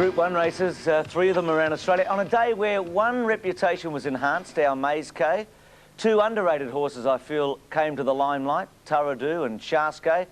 Group 1 races, 3 of them around Australia, on a day where one reputation was enhanced, our Maze K. 2 underrated horses, I feel, came to the limelight, Taradu and Shaskay,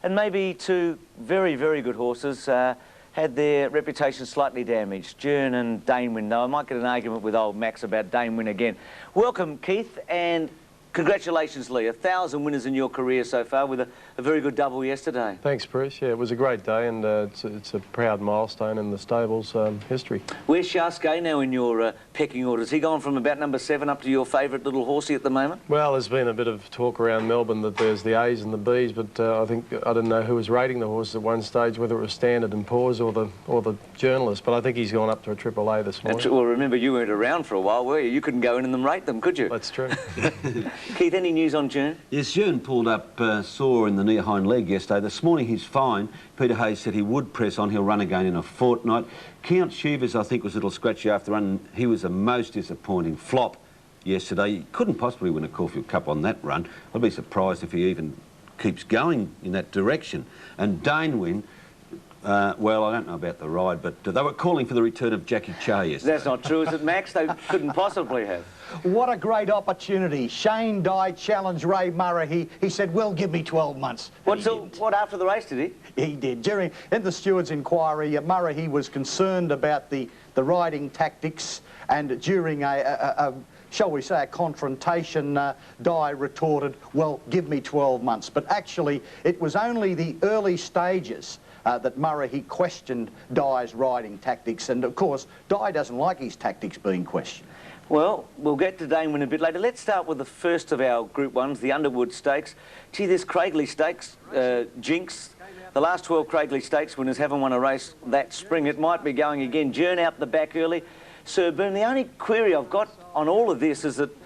and maybe 2 very, very good horses had their reputation slightly damaged, Jern and Danewin. Now, I might get an argument with old Max about Danewin again. Welcome, Keith, and congratulations, Lee. 1,000 winners in your career so far with a very good double yesterday. Thanks, Bruce. Yeah, it was a great day, and it's a proud milestone in the stable's history. Where's Shaskay now in your pecking order? Has he gone from about number 7 up to your favourite little horsey at the moment? Well, there's been a bit of talk around Melbourne that there's the A's and the B's, but I didn't know who was rating the horses at one stage, whether it was Standard and Poor's or the journalist. But I think he's gone up to a Triple A this morning. Well, remember, you weren't around for a while, were you? You couldn't go in and rate them, could you? That's true. Keith, any news on Jern? Yes, Jern pulled up sore in the near hind leg yesterday. This morning he's fine. Peter Hayes said he would press on. He'll run again in a fortnight. Count Shivers, I think, was a little scratchy after run. He was a most disappointing flop yesterday. He couldn't possibly win a Caulfield Cup on that run. I'd be surprised if he even keeps going in that direction. And Danewin, well, I don't know about the ride, but they were calling for the return of Jackie Cha yesterday. That's not true, is it, Max? They couldn't possibly have. What a great opportunity. Shane Dye challenged Ray Murray. He said, well, give me 12 months. What, after the race, did he? He did. In the steward's inquiry, Murray was concerned about the riding tactics, and during shall we say, a confrontation, Dye retorted, well, give me 12 months. But actually, it was only the early stages that Murray questioned Dye's riding tactics, and of course, Dye doesn't like his tactics being questioned. Well, we'll get to Danewin a bit later. Let's start with the first of our Group 1s, the Underwood Stakes. Gee, this Craigley Stakes, jinx. The last 12 Craigley Stakes winners haven't won a race that spring. It might be going again. Jern out the back early. Sir Boom, the only query I've got on all of this is that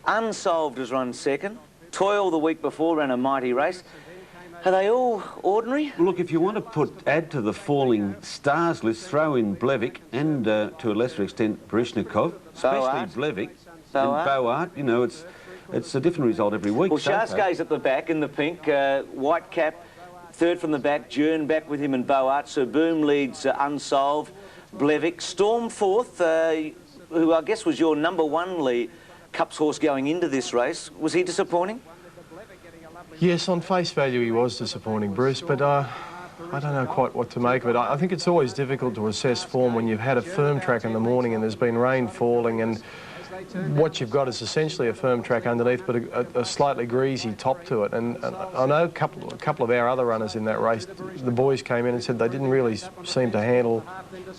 Unsolved has run second. Toil the week before ran a mighty race. Are they all ordinary? Well, look, if you want to add to the falling stars list, throw in Blevik and, to a lesser extent, Barishnikov, especially Blevik and Boart. You know, it's a different result every week. Well, Shaskay's at the back in the pink. White cap, third from the back. Jern back with him and Boart. So Boom leads Unsolved. Blevik. Storm fourth, who I guess was your number 1 Lee Cups horse going into this race. Was he disappointing? Yes, on face value he was disappointing, Bruce, but I don't know quite what to make of it. I think it's always difficult to assess form when you've had a firm track in the morning and there's been rain falling, and what you've got is essentially a firm track underneath, but a slightly greasy top to it. And I know a couple of our other runners in that race, the boys came in and said they didn't really seem to handle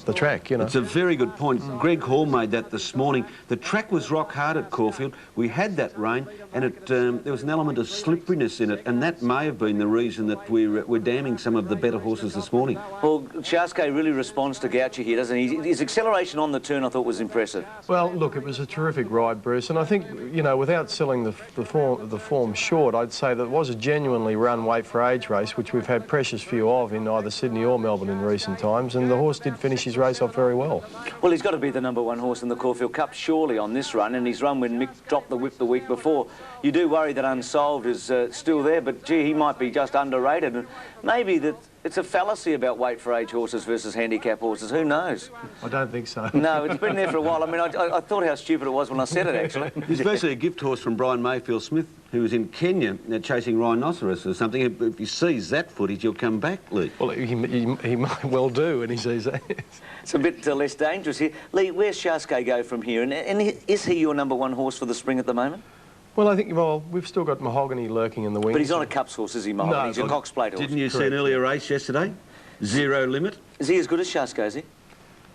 the track, you know. It's a very good point. Greg Hall made that this morning. The track was rock hard at Caulfield. We had that rain, and there was an element of slipperiness in it, and that may have been the reason that we're damning some of the better horses this morning. Well, Shaskay really responds to Goucher here, doesn't he? His acceleration on the turn, I thought, was impressive. Well, look, it was a terrific ride, Bruce, and I think, you know, without selling the form short, I'd say that it was a genuinely run weight for age race, which we've had precious few of in either Sydney or Melbourne in recent times, and the horse did finish his race off very well. Well, he's got to be the number 1 horse in the Caulfield Cup, surely, on this run, and he's run when Mick dropped the whip the week before. You do worry that Unsolved is still there, but gee, he might be just underrated, and maybe that it's a fallacy about weight for age horses versus handicap horses. Who knows? I don't think so. No, it's been there for a while. I mean, I thought how stupid it was when I said it, actually. It's basically a gift horse from Brian Mayfield Smith, who was in Kenya chasing rhinoceros or something. If he sees that footage, he'll come back, Lee. Well, he might well do when he sees that. It's a bit less dangerous here. Lee, where's Shaskay go from here? And is he your number 1 horse for the spring at the moment? Well, I think, we've still got Mahogany lurking in the wings. But he's not a Cups horse, is he, Mahogany? No, he's a Cox Plate horse. Didn't you see an earlier race yesterday? Zero Limit. Is he as good as Shaskay, is he?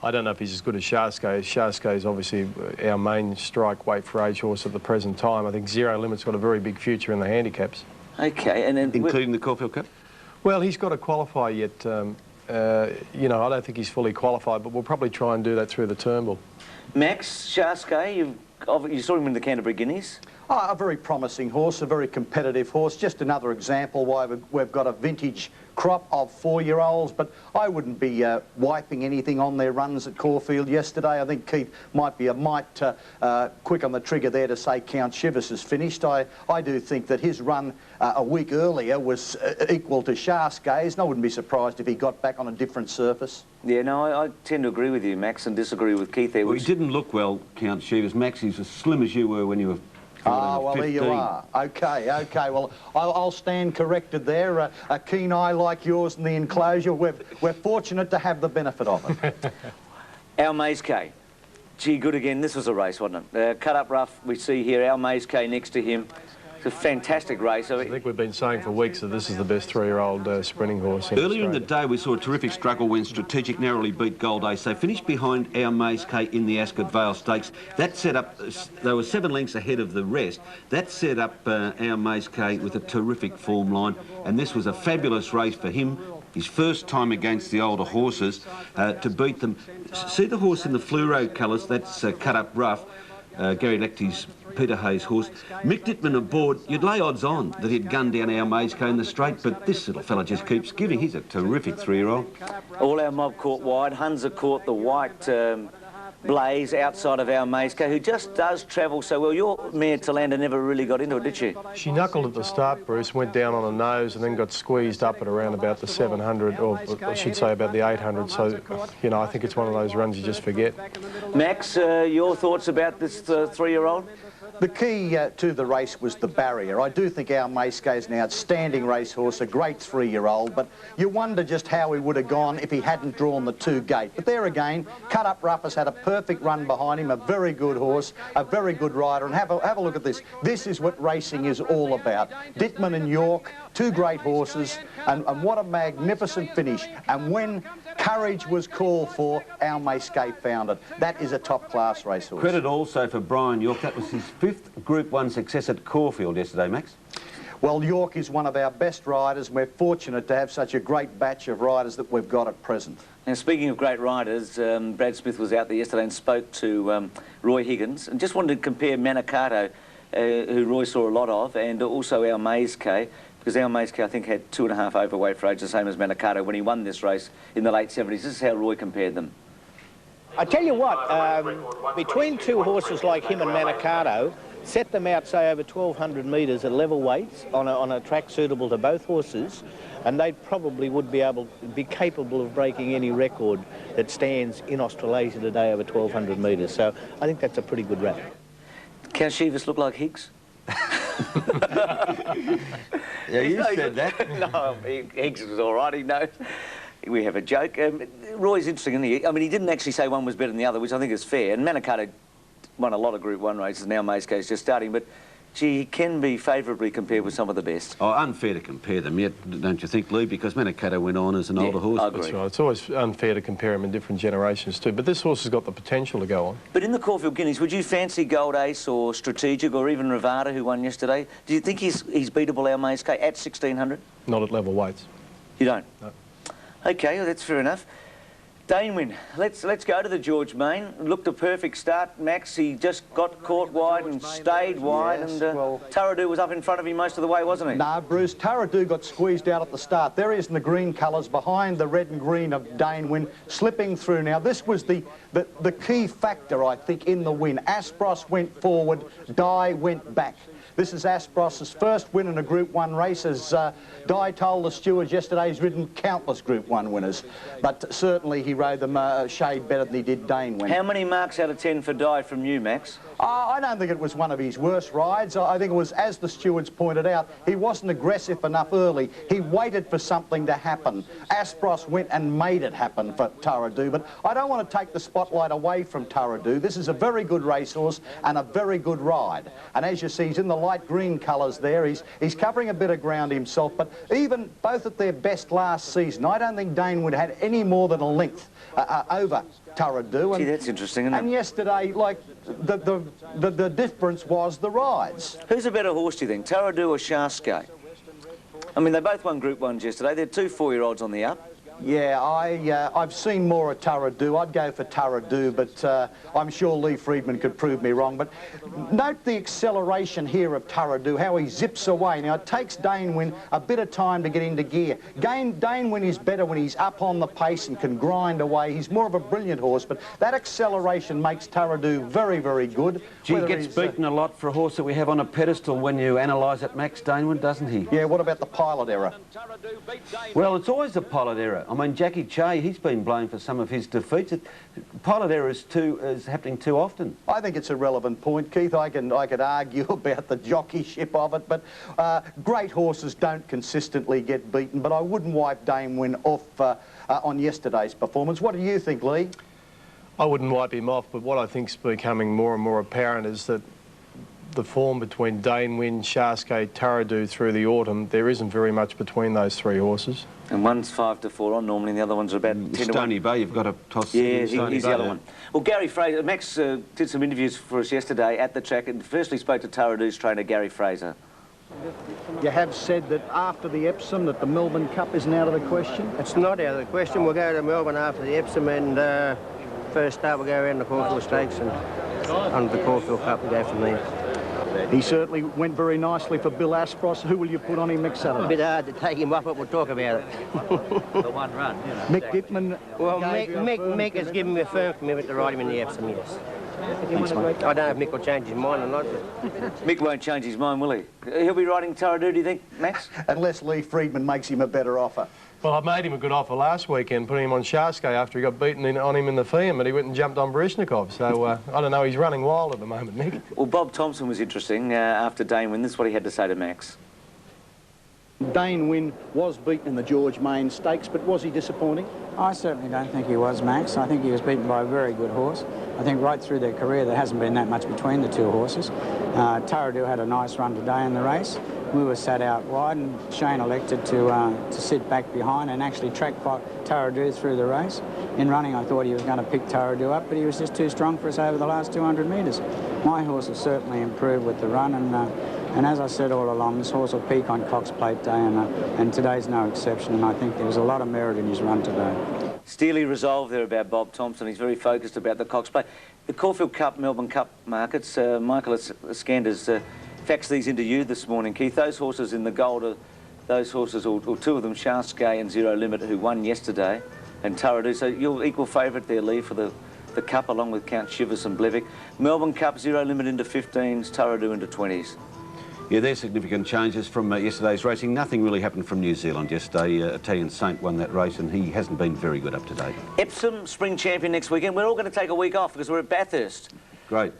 I don't know if he's as good as Shaskay. Shaskay is obviously our main strike weight for age horse at the present time. I think Zero Limit's got a very big future in the handicaps. OK, and then... Including the Caulfield Cup? Well, he's got to qualify yet. You know, I don't think he's fully qualified, but we'll probably try and do that through the Turnbull. Max, Shaskay, you saw him in the Canterbury Guineas. Oh, a very promising horse, a very competitive horse. Just another example why we've got a vintage crop of 4-year-olds, but I wouldn't be wiping anything on their runs at Caulfield yesterday. I think Keith might be a mite quick on the trigger there to say Count Chivas is finished. I do think that his run a week earlier was equal to Shaskay's, and I wouldn't be surprised if he got back on a different surface. Yeah, no, I tend to agree with you, Max, and disagree with Keith there. Well, he didn't look well, Count Chivas. Max, he's as slim as you were when you were... Ah, well, there you are. OK. Well, I'll stand corrected there. A keen eye like yours in the enclosure. We're fortunate to have the benefit of it. Our Maze K. Gee, good again. This was a race, wasn't it? Cut up rough, we see here. Our Maze K next to him. It's a fantastic race. I think we've been saying for weeks that this is the best 3-year-old sprinting horse in Earlier Australia. in the day, we saw a terrific struggle when Strategic narrowly beat Gold Ace. They finished behind Our Maze K in the Ascot Vale Stakes. That set up, they were 7 lengths ahead of the rest. That set up Our Maze K with a terrific form line, and this was a fabulous race for him. His first time against the older horses to beat them. See the horse in the fluoro colours, that's Cut Up Rough. Gary Lecty's Peter Hayes' horse. Mick Dittman aboard, you'd lay odds on that he'd gun down Our Maze K in the straight, but this little fella just keeps giving. He's a terrific 3-year-old. All our mob caught wide. Hunza caught the white Blaze outside of Our Maze K, who just does travel so well. Your mare Talanda never really got into it, did she? She knuckled at the start, Bruce, went down on her nose and then got squeezed up at around about the 700, or I should say about the 800. So, you know, I think it's one of those runs you just forget. Max, your thoughts about this 3-year-old? The key to the race was the barrier. I do think Our Maze K is an outstanding racehorse, a great 3-year-old, but you wonder just how he would have gone if he hadn't drawn the 2 gate. But there again, Cut Up Rough has had a perfect run behind him, a very good horse, a very good rider, and have a look at this. This is what racing is all about. Dittman and York, 2 great horses, and what a magnificent finish. And when courage was called for, Our Maze K found it. That is a top-class racehorse. Credit also for Brian York. That was his 5th Group 1 success at Caulfield yesterday, Max. Well, York is one of our best riders. We're fortunate to have such a great batch of riders that we've got at present. Now, speaking of great riders, Brad Smith was out there yesterday and spoke to Roy Higgins and just wanted to compare Manicato, who Roy saw a lot of, and also Our Maze K, because Our Maze K, I think, had 2.5 overweight for age, the same as Manicato when he won this race in the late 70s. This is how Roy compared them. I tell you what, between 2 horses like him and Manicato, set them out, say, over 1,200 metres at level weights on a track suitable to both horses, and they probably would be capable of breaking any record that stands in Australasia today over 1,200 metres. So I think that's a pretty good rap. Can Shivas look like Higgs? Yeah, you said that. No, Higgs was all right, he knows. We have a joke. Roy's interesting, isn't he? I mean, he didn't actually say one was better than the other, which I think is fair. And Manicato won a lot of Group 1 races, now Maze K is just starting, but gee, he can be favourably compared with some of the best. Oh, unfair to compare them yet, don't you think, Lee? Because Manicato went on as an older horse. I agree. That's right. It's always unfair to compare them in different generations too, but this horse has got the potential to go on. But in the Caulfield Guineas, would you fancy Gold Ace or Strategic or even Rivada, who won yesterday? Do you think he's beatable, Our Maze K, at 1,600? Not at level weights. You don't? No. OK, well, that's fair enough. Danewin, let's go to the George Main. Looked a perfect start, Max. He just got caught wide and stayed wide, yes, and well, Taradu was up in front of him most of the way, wasn't he? No, Bruce, Taradu got squeezed out at the start. There he is in the green colours behind the red and green of Danewin, slipping through. Now, this was the key factor, I think, in the win. Aspros went forward, Di went back. This is Aspros's first win in a Group 1 race. As Di told the stewards yesterday, he's ridden countless Group 1 winners. But certainly he rode them a shade better than he did Danewin. How many marks out of 10 for Di from you, Max? I don't think it was one of his worst rides. I think it was, as the stewards pointed out, he wasn't aggressive enough early. He waited for something to happen. Aspros went and made it happen for Taradu, but I don't want to take the spotlight away from Taradu. This is a very good racehorse and a very good ride. And as you see, he's in the light green colours there. He's covering a bit of ground himself, but even both at their best last season, I don't think Danewin had any more than a length over Taradu. Gee, that's interesting, isn't it? And yesterday, like, the difference was the rides. Who's a better horse, do you think, Taradu or Shaskay? I mean, they both won Group 1s yesterday. They're 2 4-year-olds on the up. Yeah, I've seen more of Tarradoo. I'd go for Tarradoo, but I'm sure Lee Friedman could prove me wrong. But note the acceleration here of Tarradoo, how he zips away. Now, it takes Dane Wynn a bit of time to get into gear. Dane Wynn is better when he's up on the pace and can grind away. He's more of a brilliant horse, but that acceleration makes Tarradoo very, very good. Gee, he gets beaten a lot for a horse that we have on a pedestal when you analyse it, Max, Dane Wynn, doesn't he? Yeah, what about the pilot error? Well, it's always a pilot error. I mean, Jackie Che, he's been blamed for some of his defeats. Pilot error is happening too often. I think it's a relevant point, Keith. I could argue about the jockeyship of it, but great horses don't consistently get beaten, but I wouldn't wipe Dane Wynn off on yesterday's performance. What do you think, Lee? I wouldn't wipe him off, but what I think's becoming more and more apparent is that the form between Dane Wynn, Sharsgate, Tarradoo through the autumn, there isn't very much between those three horses. And one's 5 to 4 on normally, and the other ones are about 10 to 1. Stony Bay, you've got to toss. Yeah, he's the other one. Well, Gary Fraser, Max did some interviews for us yesterday at the track and firstly spoke to Tarradoo's trainer, Gary Fraser. You have said that after the Epsom that the Melbourne Cup isn't out of the question? It's not out of the question. We'll go to Melbourne after the Epsom and first start we'll go around the Caulfield Stakes and on the Caulfield Cup and go from there. He certainly went very nicely for Bill Aspros. Who will you put on him next Saturday? A bit hard to take him off, but we'll talk about it. The one run, you know. Mick Dittman. Well, Mick has given me a firm commitment to ride him in the Epsom, yes. Thanks, mate. I don't know if Mick will change his mind or not. But... Mick won't change his mind, will he? He'll be riding Tarradoo, do you think, Max? Unless Lee Friedman makes him a better offer. Well, I made him a good offer last weekend, putting him on Sharsgate after he got beaten on him in the Fiam, but he went and jumped on Barishnikov. So, I don't know, he's running wild at the moment, Nick. Well, Bob Thompson was interesting after Dane Wynn. This is what he had to say to Max. Dane Wynn was beaten in the George Main Stakes, but was he disappointing? I certainly don't think he was, Max. I think he was beaten by a very good horse. I think right through their career there hasn't been that much between the two horses. Tarradoo had a nice run today in the race. We were sat out wide and Shane elected to sit back behind and actually track Tarradoo through the race. In running I thought he was going to pick Tarradoo up, but he was just too strong for us over the last 200 metres. My horse has certainly improved with the run and as I said all along, this horse will peak on Cox Plate Day and today's no exception, and I think there was a lot of merit in his run today. Steely resolve there about Bob Thompson. He's very focused about the Cox Plate. The Caulfield Cup, Melbourne Cup markets, Michael Scanders faxed these into you this morning, Keith. Those horses in the gold, those horses, or two of them, Sharsgate and Zero Limit, who won yesterday, and Tarradoo. So you're equal favourite there, Lee, for the Cup, along with Count Shivers and Blevik. Melbourne Cup, Zero Limit into 15s, Tarradoo into 20s. Yeah, there's significant changes from yesterday's racing. Nothing really happened from New Zealand yesterday. Italian Saint won that race and he hasn't been very good up to date. Epsom, Spring Champion next weekend. We're all going to take a week off because we're at Bathurst. Great.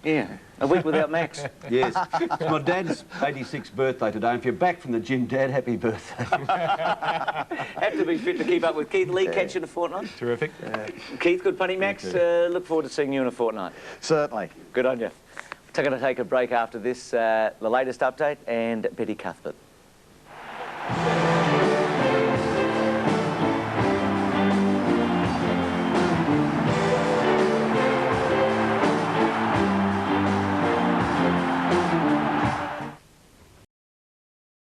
Yeah, a week without Max. Yes. It's my dad's 86th birthday today. If you're back from the gym, Dad, happy birthday. Have to be fit to keep up with Keith. Lee, catch you in a fortnight. Terrific. Keith, good punny, Max. Look forward to seeing you in a fortnight. Certainly. Good on you. We're going to take a break after this, the latest update, and Betty Cuthbert.